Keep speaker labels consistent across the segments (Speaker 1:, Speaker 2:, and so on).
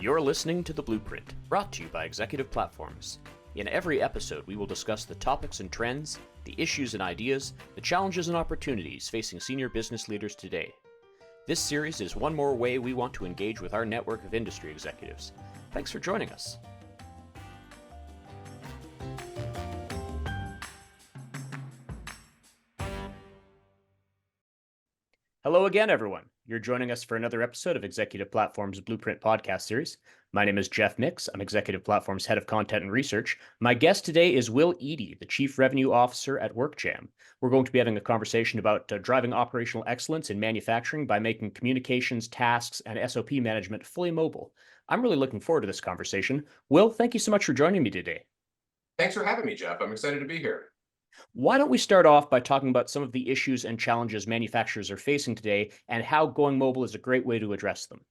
Speaker 1: You're listening to The Blueprint, brought to you by Executive Platforms. In every episode, we will discuss the topics and trends, the issues and ideas, the challenges and opportunities facing senior business leaders today. This series is one more way we want to engage with our network of industry executives. Thanks for joining us. Hello again, everyone. You're joining us for another episode of Executive Platform's Blueprint podcast series. My name is Geoff Micks. I'm Executive Platform's Head of Content and Research. My guest today is Will Eadie, the Chief Revenue Officer at WorkJam. We're going to be having a conversation about driving operational excellence in manufacturing by making communications, tasks, and SOP management fully mobile. I'm really looking forward to this conversation. Will, thank you so much for joining me today.
Speaker 2: Thanks for having me, Geoff. I'm excited to be here.
Speaker 1: Why don't we start off by talking about some of the issues and challenges manufacturers are facing today and how going mobile is a great way to address them?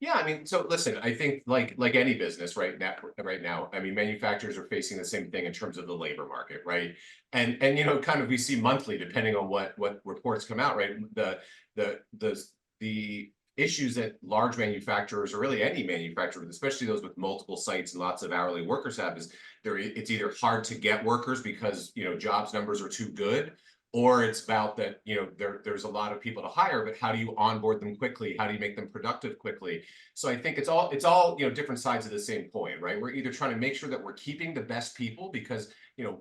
Speaker 2: Yeah, so listen, I think like any business right now, manufacturers are facing the same thing in terms of the labor market, right? And kind of we see monthly, depending on what reports come out, right? The issues that large manufacturers, or really any manufacturer, especially those with multiple sites and lots of hourly workers have, is it's either hard to get workers because jobs numbers are too good, or it's about that there's a lot of people to hire, but how do you onboard them quickly? How do you make them productive quickly? So I think it's all different sides of the same coin, right? We're either trying to make sure that we're keeping the best people because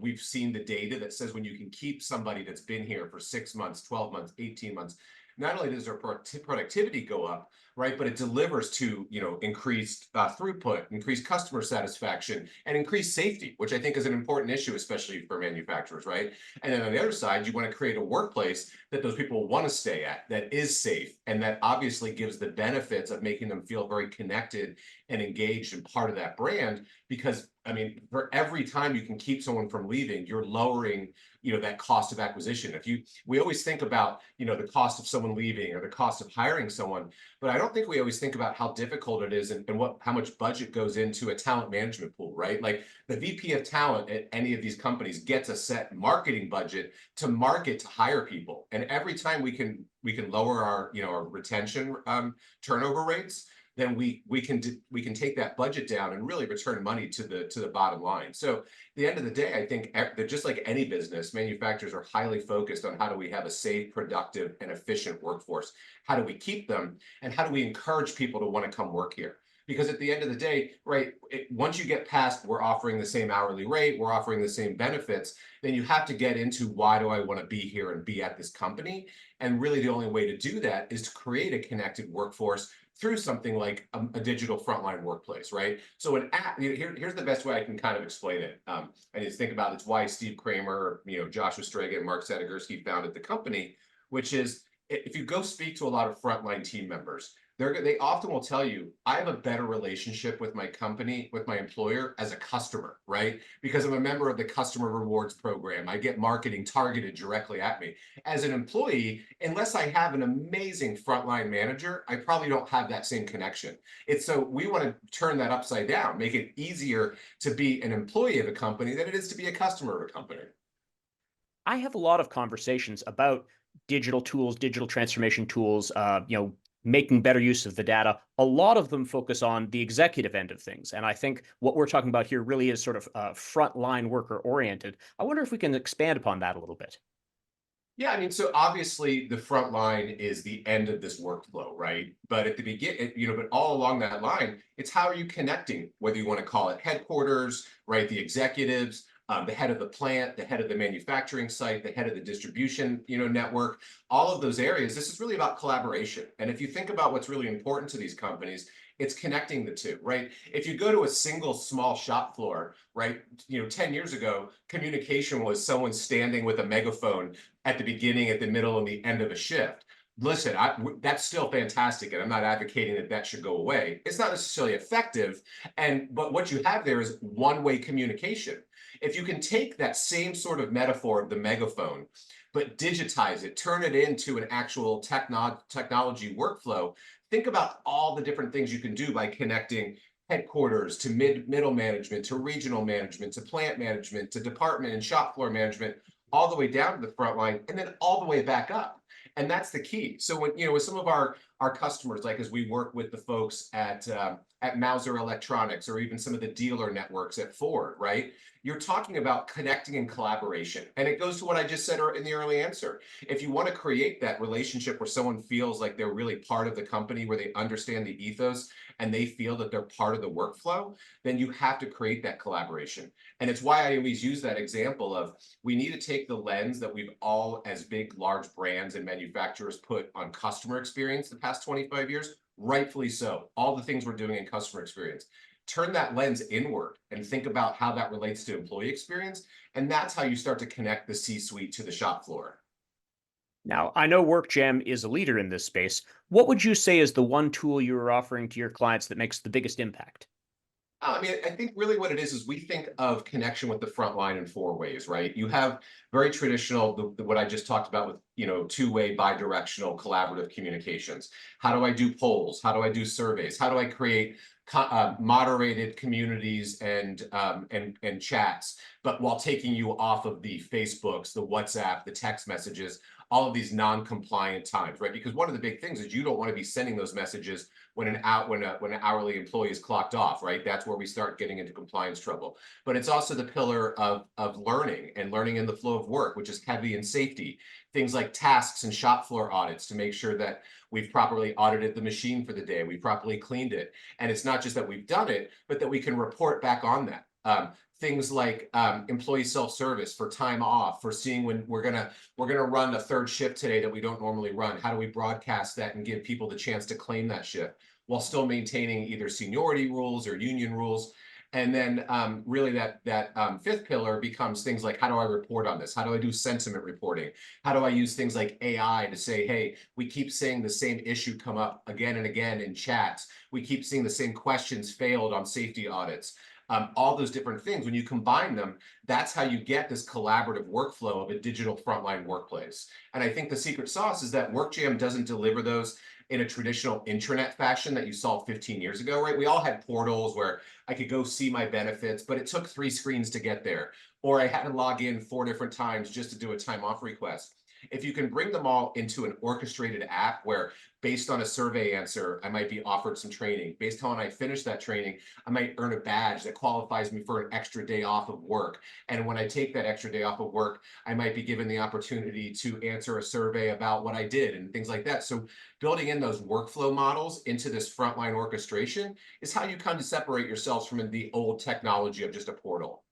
Speaker 2: we've seen the data that says when you can keep somebody that's been here for 6 months, 12 months, 18 months, not only does their productivity go up, right, but it delivers to increased throughput, increased customer satisfaction, and increased safety, which I think is an important issue, especially for manufacturers, right? And then on the other side, you want to create a workplace that those people want to stay at, that is safe, and that obviously gives the benefits of making them feel very connected and engaged and part of that brand. Because for every time you can keep someone from leaving, you're lowering that cost of acquisition. We always think about the cost of someone leaving or the cost of hiring someone, but I don't think we always think about how difficult it is and how much budget goes into a talent management pool, right? Like the VP of talent at any of these companies gets a set marketing budget to market to hire people, and every time we can lower our retention turnover rates, then we can take that budget down and really return money to the bottom line. So at the end of the day, I think that just like any business, manufacturers are highly focused on how do we have a safe, productive, and efficient workforce? How do we keep them? And how do we encourage people to want to come work here? Because at the end of the day, right, once you get past we're offering the same hourly rate, we're offering the same benefits, then you have to get into why do I want to be here and be at this company? And really the only way to do that is to create a connected workforce through something like a digital frontline workplace, right? So an app, here's the best way I can kind of explain it. And just think about it's why Steve Kramer, Joshua Strega, and Mark Sadegorski founded the company, which is if you go speak to a lot of frontline team members, they often will tell you, I have a better relationship with my company, with my employer as a customer, right? Because I'm a member of the customer rewards program. I get marketing targeted directly at me. As an employee, unless I have an amazing frontline manager, I probably don't have that same connection. So we want to turn that upside down, make it easier to be an employee of a company than it is to be a customer of a company.
Speaker 1: I have a lot of conversations about digital tools, digital transformation tools, making better use of the data. A lot of them focus on the executive end of things. And I think what we're talking about here really is sort of frontline worker oriented. I wonder if we can expand upon that a little bit.
Speaker 2: Yeah, so obviously the front line is the end of this workflow, right? But at the beginning, but all along that line, it's how are you connecting, whether you want to call it headquarters, right? The executives, the head of the plant, the head of the manufacturing site, the head of the distribution, network, all of those areas. This is really about collaboration. And if you think about what's really important to these companies, it's connecting the two, right? If you go to a single small shop floor, right, 10 years ago, communication was someone standing with a megaphone at the beginning, at the middle, and the end of a shift. Listen, that's still fantastic, and I'm not advocating that should go away. It's not necessarily effective, but what you have there is one-way communication. If you can take that same sort of metaphor of the megaphone, but digitize it, turn it into an actual technology workflow, think about all the different things you can do by connecting headquarters to middle management, to regional management, to plant management, to department and shop floor management, all the way down to the front line, and then all the way back up. And that's the key. So when, with some of our customers, like as we work with the folks at at Mauser Electronics, or even some of the dealer networks at Ford, right? You're talking about connecting and collaboration. And it goes to what I just said in the early answer. If you want to create that relationship where someone feels like they're really part of the company, where they understand the ethos and they feel that they're part of the workflow, then you have to create that collaboration. And it's why I always use that example of, we need to take the lens that we've all, as big, large brands and manufacturers, put on customer experience the past 25 years, rightfully so, all the things we're doing in customer experience. Turn that lens inward and think about how that relates to employee experience. And that's how you start to connect the C-suite to the shop floor.
Speaker 1: Now, I know WorkJam is a leader in this space. What would you say is the one tool you are offering to your clients that makes the biggest impact?
Speaker 2: I mean, I think really what it is we think of connection with the front line in four ways, right? You have very traditional, what I just talked about with, two-way bi-directional collaborative communications. How do I do polls? How do I do surveys? How do I create moderated communities and chats, but while taking you off of the Facebooks, the WhatsApp, the text messages, all of these non-compliant times, right? Because one of the big things is you don't want to be sending those messages when an hourly employee is clocked off, right? That's where we start getting into compliance trouble. But it's also the pillar of learning and learning in the flow of work, which is heavy in safety. Things like tasks and shop floor audits to make sure that we've properly audited the machine for the day, we properly cleaned it. And it's not just that we've done it, but that we can report back on that. Things like employee self-service for time off, for seeing when we're gonna run a third shift today that we don't normally run. How do we broadcast that and give people the chance to claim that shift while still maintaining either seniority rules or union rules? And then really that fifth pillar becomes things like, how do I report on this? How do I do sentiment reporting? How do I use things like AI to say, hey, we keep seeing the same issue come up again and again in chats. We keep seeing the same questions failed on safety audits. All those different things, when you combine them, that's how you get this collaborative workflow of a digital frontline workplace. And I think the secret sauce is that WorkJam doesn't deliver those in a traditional intranet fashion that you saw 15 years ago, right? We all had portals where I could go see my benefits, but it took 3 screens to get there. Or I had to log in 4 different times just to do a time off request. If you can bring them all into an orchestrated app where, based on a survey answer, I might be offered some training. Based on when I finish that training, I might earn a badge that qualifies me for an extra day off of work. And when I take that extra day off of work, I might be given the opportunity to answer a survey about what I did and things like that. So building in those workflow models into this frontline orchestration is how you kind of separate yourselves from the old technology of just a portal.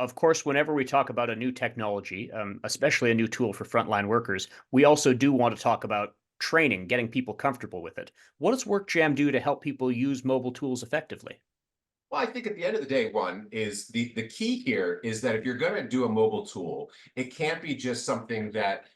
Speaker 1: Of course, whenever we talk about a new technology, especially a new tool for frontline workers, we also do want to talk about training, getting people comfortable with it. What does WorkJam do to help people use mobile tools effectively?
Speaker 2: Well, I think at the end of the day, one is the key here is that if you're going to do a mobile tool, it can't be just something that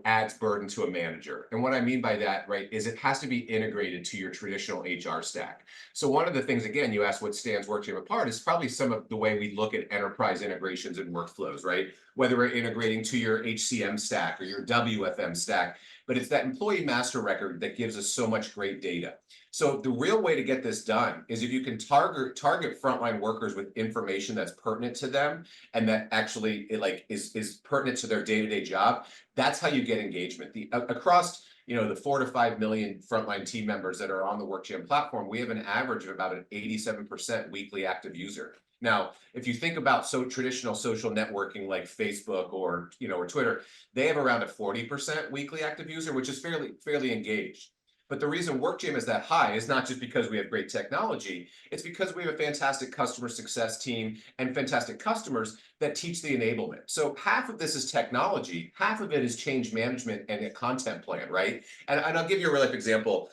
Speaker 2: adds burden to a manager. And what I mean by that, right, is it has to be integrated to your traditional HR stack. So one of the things, again, you asked what stands WorkJam apart, is probably some of the way we look at enterprise integrations and workflows, right? Whether we're integrating to your HCM stack or your WFM stack, but it's that employee master record that gives us so much great data. So the real way to get this done is if you can target frontline workers with information that's pertinent to them and that actually is pertinent to their day-to-day job. That's how you get engagement. Across the 4 to 5 million frontline team members that are on the WorkJam platform, we have an average of about an 87% weekly active user. Now, if you think about traditional social networking like Facebook or Twitter, they have around a 40% weekly active user, which is fairly engaged. But the reason WorkJam is that high is not just because we have great technology, it's because we have a fantastic customer success team and fantastic customers that teach the enablement. So half of this is technology, half of it is change management and a content plan, right? And I'll give you a real life example.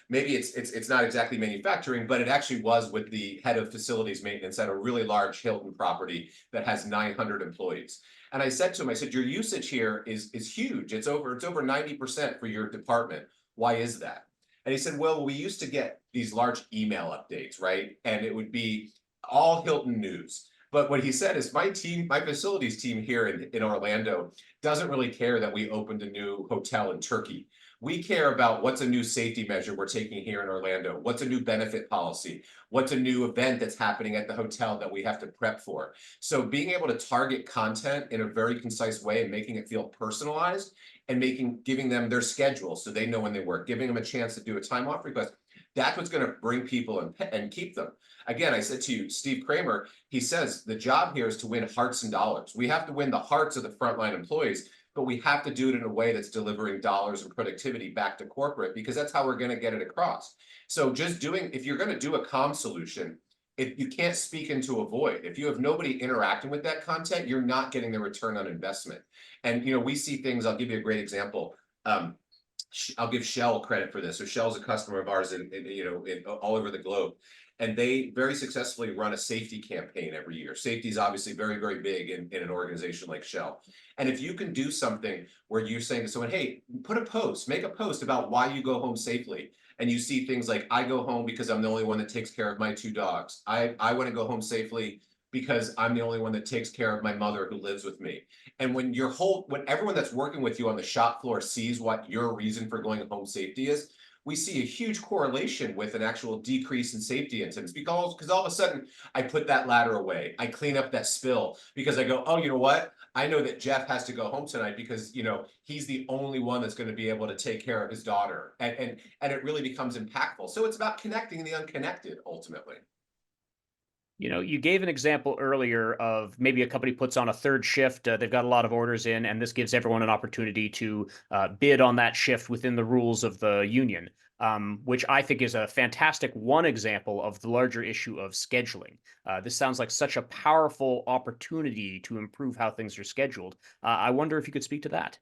Speaker 2: Maybe it's not exactly manufacturing, but it actually was with the head of facilities maintenance at a really large Hilton property that has 900 employees. And I said to him, I said, your usage here is huge. It's over 90% for your department. Why is that? And he said, well, we used to get these large email updates, right? And it would be all Hilton news. But what he said is my facilities team here in Orlando doesn't really care that we opened a new hotel in Turkey. We care about what's a new safety measure we're taking here in Orlando. What's a new benefit policy? What's a new event that's happening at the hotel that we have to prep for? So being able to target content in a very concise way and making it feel personalized and giving them their schedule so they know when they work, giving them a chance to do a time off request. That's what's going to bring people and keep them. Again, I said to you, Steve Kramer, he says the job here is to win hearts and dollars. We have to win the hearts of the frontline employees, but we have to do it in a way that's delivering dollars and productivity back to corporate, because that's how we're going to get it across. So just doing, if you're going to do a comm solution, if you can't speak into a void, if you have nobody interacting with that content, you're not getting the return on investment. And, we see things, I'll give you a great example. I'll give Shell credit for this. So Shell's a customer of ours all over the globe. And they very successfully run a safety campaign every year. Safety is obviously very, very big in an organization like Shell. And if you can do something where you're saying to someone, hey, make a post about why you go home safely. And you see things like, I go home because I'm the only one that takes care of my 2 dogs. I want to go home safely because I'm the only one that takes care of my mother who lives with me. And when everyone that's working with you on the shop floor sees what your reason for going home safety is, we see a huge correlation with an actual decrease in safety incidents, because all of a sudden I put that ladder away. I clean up that spill because I go, oh, you know what? I know that Geoff has to go home tonight because, he's the only one that's going to be able to take care of his daughter. And it really becomes impactful. So it's about connecting the unconnected ultimately.
Speaker 1: You gave an example earlier of maybe a company puts on a third shift. They've got a lot of orders in, and this gives everyone an opportunity to bid on that shift within the rules of the union, which I think is a fantastic one example of the larger issue of scheduling. This sounds like such a powerful opportunity to improve how things are scheduled. I wonder if you could speak to that.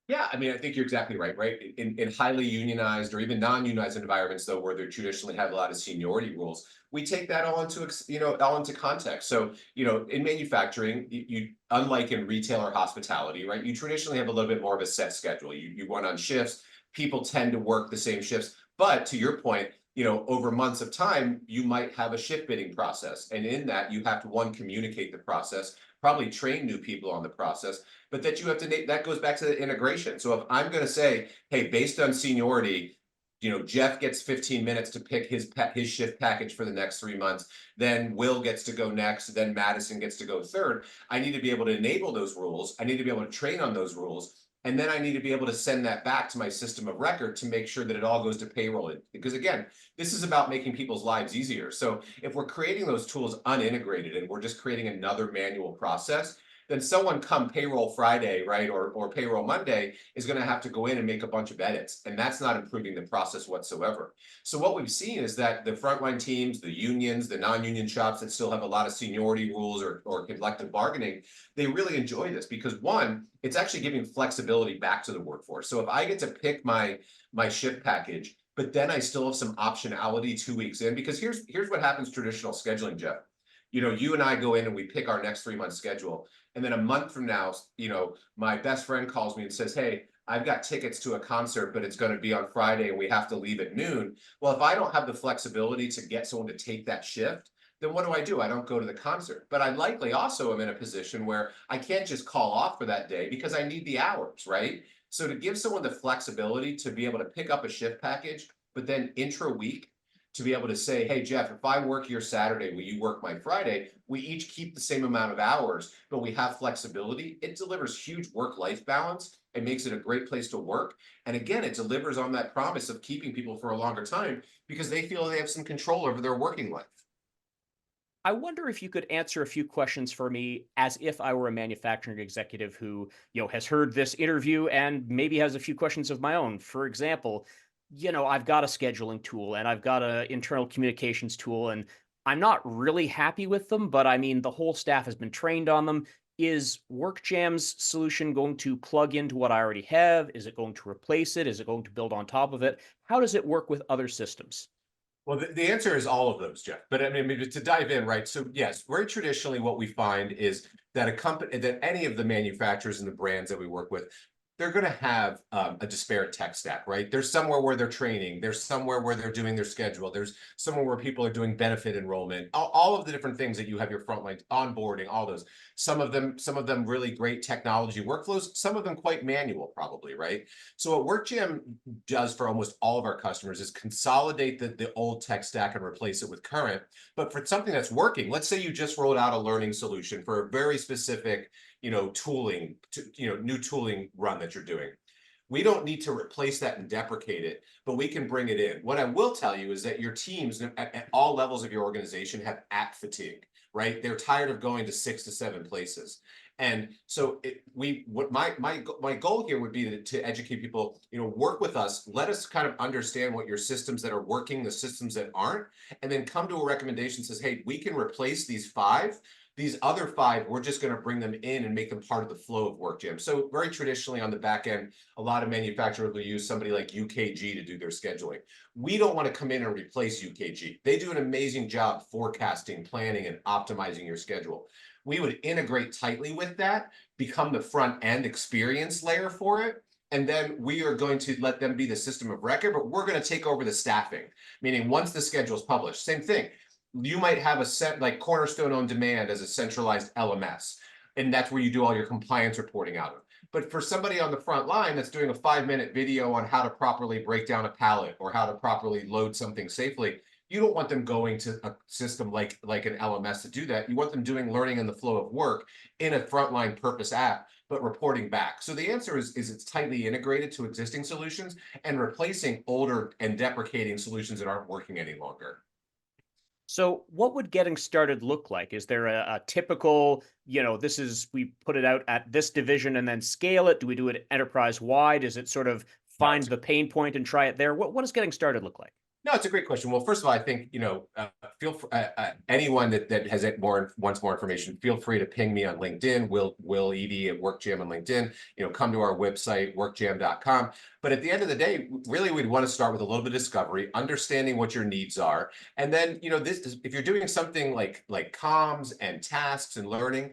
Speaker 2: Yeah, I mean, I think you're exactly right, right? In highly unionized or even non-unionized environments, though, where they traditionally have a lot of seniority rules, we take that all into context. So, in manufacturing, you unlike in retail or hospitality, right? You traditionally have a little bit more of a set schedule. You run on shifts. People tend to work the same shifts. But to your point, over months of time, you might have a shift bidding process. And in that, you have to, one, communicate the process, probably train new people on the process, but that you have to, that goes back to the integration. So if I'm going to say, hey, based on seniority, Geoff gets 15 minutes to pick his shift package for the next 3 months, then Will gets to go next, then Madison gets to go third. I need to be able to enable those rules. I need to be able to train on those rules. And then I need to be able to send that back to my system of record to make sure that it all goes to payroll. Because again, this is about making people's lives easier. So if we're creating those tools unintegrated and we're just creating another manual process, then someone come payroll Friday, right, or payroll Monday is going to have to go in and make a bunch of edits. And that's not improving the process whatsoever. So what we've seen is that the frontline teams, the unions, the non-union shops that still have a lot of seniority rules or collective bargaining, they really enjoy this because, one, it's actually giving flexibility back to the workforce. So if I get to pick my shift package, but then I still have some optionality 2 weeks in, because here's what happens traditional scheduling, Geoff. You and I go in and we pick our next 3 month schedule. And then a month from now, my best friend calls me and says, hey, I've got tickets to a concert, but it's going to be on Friday and we have to leave at noon. Well, if I don't have the flexibility to get someone to take that shift, then what do? I don't go to the concert. But I likely also am in a position where I can't just call off for that day because I need the hours, right? So to give someone the flexibility to be able to pick up a shift package, but then intra-week, to be able to say, hey, Geoff, if I work your Saturday, will you work my Friday? We each keep the same amount of hours, but we have flexibility. It delivers huge work-life balance. It makes it a great place to work. And again, it delivers on that promise of keeping people for a longer time because they feel they have some control over their working life.
Speaker 1: I wonder if you could answer a few questions for me as if I were a manufacturing executive who, has heard this interview and maybe has a few questions of my own. For example, I've got a scheduling tool and I've got an internal communications tool, and I'm not really happy with them, but I mean, the whole staff has been trained on them. Is WorkJam's solution going to plug into what I already have? Is it going to replace it? Is it going to build on top of it? How does it work with other systems?
Speaker 2: Well, the answer is all of those, Geoff. But I mean, maybe to dive in, right? So yes, very traditionally, what we find is that that any of the manufacturers and the brands that we work with, they're going to have a disparate tech stack, right? There's somewhere where they're training. There's somewhere where they're doing their schedule. There's somewhere where people are doing benefit enrollment. All of the different things that you have your frontline onboarding, all those. Some of them really great technology workflows. Some of them quite manual, probably, right? So what WorkJam does for almost all of our customers is consolidate the old tech stack and replace it with current. But for something that's working, let's say you just rolled out a learning solution for a very specific, tooling, new tooling run that you're doing. We don't need to replace that and deprecate it, but we can bring it in. What I will tell you is that your teams at all levels of your organization have app fatigue, right? They're tired of going to 6 to 7 places. And so my goal here would be to educate people, work with us, let us kind of understand what your systems that are working, the systems that aren't, and then come to a recommendation that says, hey, we can replace these 5. These other 5, we're just going to bring them in and make them part of the flow of WorkJam. So very traditionally on the back end, a lot of manufacturers will use somebody like UKG to do their scheduling. We don't want to come in and replace UKG. They do an amazing job forecasting, planning, and optimizing your schedule. We would integrate tightly with that, become the front end experience layer for it. And then we are going to let them be the system of record, but we're going to take over the staffing, meaning once the schedule is published, same thing. You might have a set like Cornerstone on Demand as a centralized LMS, and that's where you do all your compliance reporting out of. But for somebody on the front line that's doing a 5-minute video on how to properly break down a pallet or how to properly load something safely, you don't want them going to a system like an LMS to do that. You want them doing learning in the flow of work in a frontline purpose app, but reporting back. So the answer is it's tightly integrated to existing solutions and replacing older and deprecating solutions that aren't working any longer.
Speaker 1: So what would getting started look like? Is there a typical, we put it out at this division and then scale it? Do we do it enterprise wide? Is it sort of
Speaker 2: No,
Speaker 1: find the pain point and try it there? What does getting started look like?
Speaker 2: No, it's a great question. Well, first of all, I think anyone that has wants more information, feel free to ping me on LinkedIn. Will Eadie at WorkJam on LinkedIn. Come to our website workjam.com. But at the end of the day, really, we'd want to start with a little bit of discovery, understanding what your needs are, and then if you're doing something like comms and tasks and learning,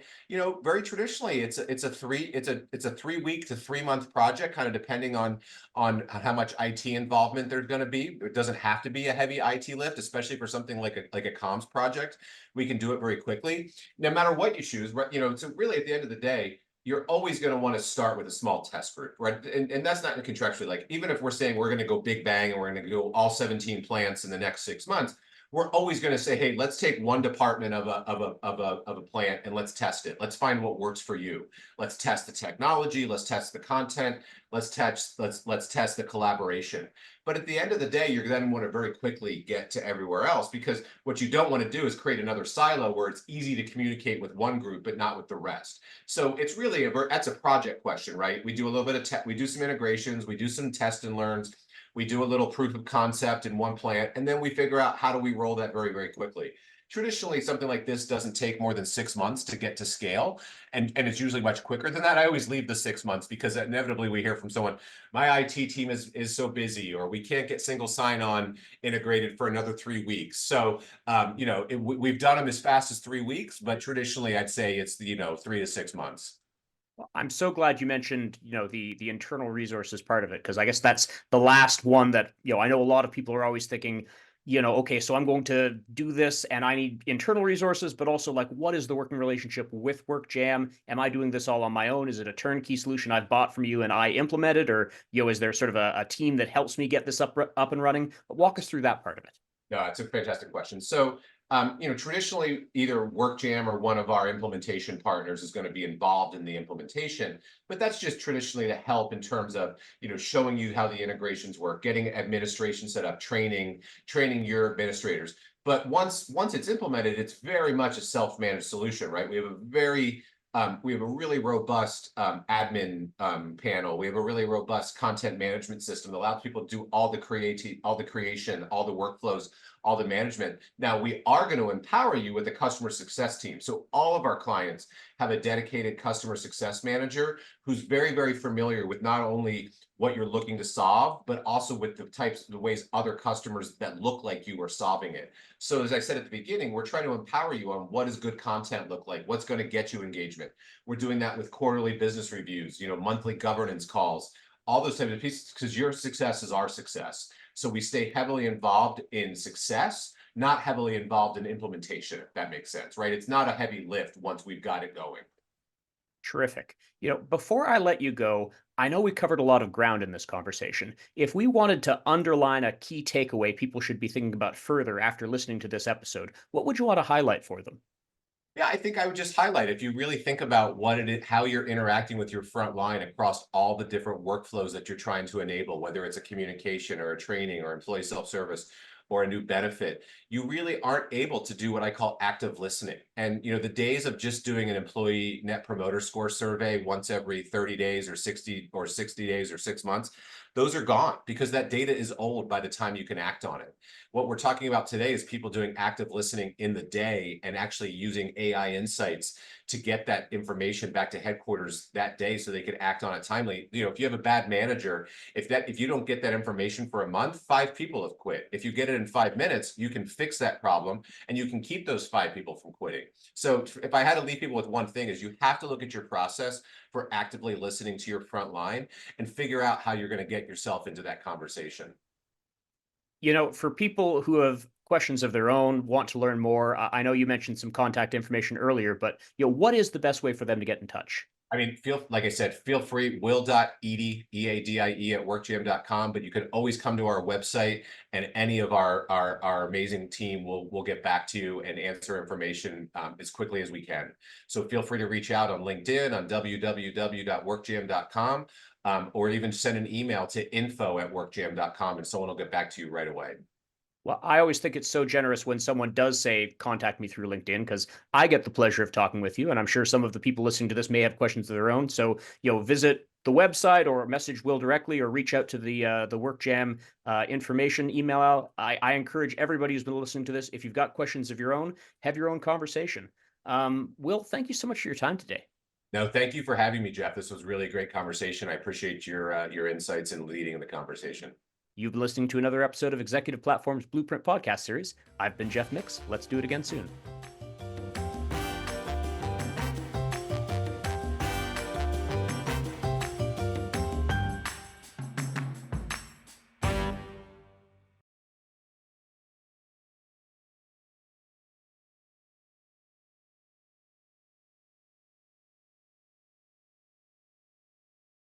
Speaker 2: very traditionally, it's a 3-week to 3-month project, kind of depending on how much IT involvement there's going to be. It doesn't have to be a heavy IT lift, especially for something like a comms project. We can do it very quickly, no matter what you choose. So really, at the end of the day, you're always going to want to start with a small test group, right? And that's not contractually, like, even if we're saying we're going to go big bang and we're going to go all 17 plants in the next 6 months, we're always going to say, hey, let's take one department of a plant and let's test it. Let's find what works for you. Let's test the technology. Let's test the content. Let's test the collaboration. But at the end of the day, you're then want to very quickly get to everywhere else, because what you don't want to do is create another silo where it's easy to communicate with one group but not with the rest. So it's really that's a project question, right? We do a little bit of we do some integrations, we do some test and learns. We do a little proof of concept in one plant, and then we figure out how do we roll that very, very quickly. Traditionally, something like this doesn't take more than 6 months to get to scale, and it's usually much quicker than that. I always leave the 6 months because inevitably we hear from someone, my IT team is so busy, or we can't get single sign-on integrated for another 3 weeks. So, we've done them as fast as 3 weeks, but traditionally I'd say it's 3 to 6 months.
Speaker 1: Well, I'm so glad you mentioned, the internal resources part of it, because I guess that's the last one that, I know a lot of people are always thinking, okay, so I'm going to do this and I need internal resources, but also, like, what is the working relationship with WorkJam? Am I doing this all on my own? Is it a turnkey solution I've bought from you and I implement it? Or, is there sort of a team that helps me get this up and running? But walk us through that part of it.
Speaker 2: No, it's a fantastic question. So, traditionally, either WorkJam or one of our implementation partners is going to be involved in the implementation, but that's just traditionally to help in terms of, showing you how the integrations work, getting administration set up, training your administrators. But once it's implemented, it's very much a self-managed solution, right? We have a really robust admin panel. We have a really robust content management system that allows people to do all the creation, all the workflows, all the management. Now, we are going to empower you with a customer success team. So all of our clients have a dedicated customer success manager who's very, very familiar with not only what you're looking to solve, but also with the ways other customers that look like you are solving it. So as I said at the beginning, we're trying to empower you on what does good content look like, what's going to get you engagement. We're doing that with quarterly business reviews, monthly governance calls, all those types of pieces, because your success is our success. So we stay heavily involved in success, not heavily involved in implementation, if that makes sense, right? It's not a heavy lift once we've got it going.
Speaker 1: Terrific. Before I let you go, I know we covered a lot of ground in this conversation. If we wanted to underline a key takeaway people should be thinking about further after listening to this episode, what would you want to highlight for them?
Speaker 2: Yeah, I think I would just highlight, if you really think about what it is, how you're interacting with your front line across all the different workflows that you're trying to enable, whether it's a communication or a training or employee self-service or a new benefit, you really aren't able to do what I call active listening. And the days of just doing an employee net promoter score survey once every 30 days or 60 days or 6 months, those are gone because that data is old by the time you can act on it. What we're talking about today is people doing active listening in the day and actually using AI insights to get that information back to headquarters that day so they can act on it timely. If you have a bad manager, if you don't get that information for a month, 5 people have quit. If you get it in 5 minutes, you can fix that problem and you can keep those 5 people from quitting. So if I had to leave people with one thing, is you have to look at your process for actively listening to your front line and figure out how you're going to get yourself into that conversation.
Speaker 1: For people who have questions of their own, want to learn more, I know you mentioned some contact information earlier, but what is the best way for them to get in touch?
Speaker 2: I mean, like I said, feel free, will.eadie, E-A-D-I-E at workjam.com, but you can always come to our website and any of our amazing team will get back to you and answer information as quickly as we can. So feel free to reach out on LinkedIn, on www.workjam.com, or even send an email to info@workjam.com and someone will get back to you right away.
Speaker 1: Well, I always think it's so generous when someone does say, contact me through LinkedIn, because I get the pleasure of talking with you. And I'm sure some of the people listening to this may have questions of their own. So, visit the website or message Will directly or reach out to the WorkJam information email out. I encourage everybody who's been listening to this, if you've got questions of your own, have your own conversation. Will, thank you so much for your time today.
Speaker 2: No, thank you for having me, Geoff. This was really a great conversation. I appreciate your insights and leading the conversation.
Speaker 1: You've been listening to another episode of Executive Platform's Blueprint podcast series. I've been Geoff Micks. Let's do it again soon.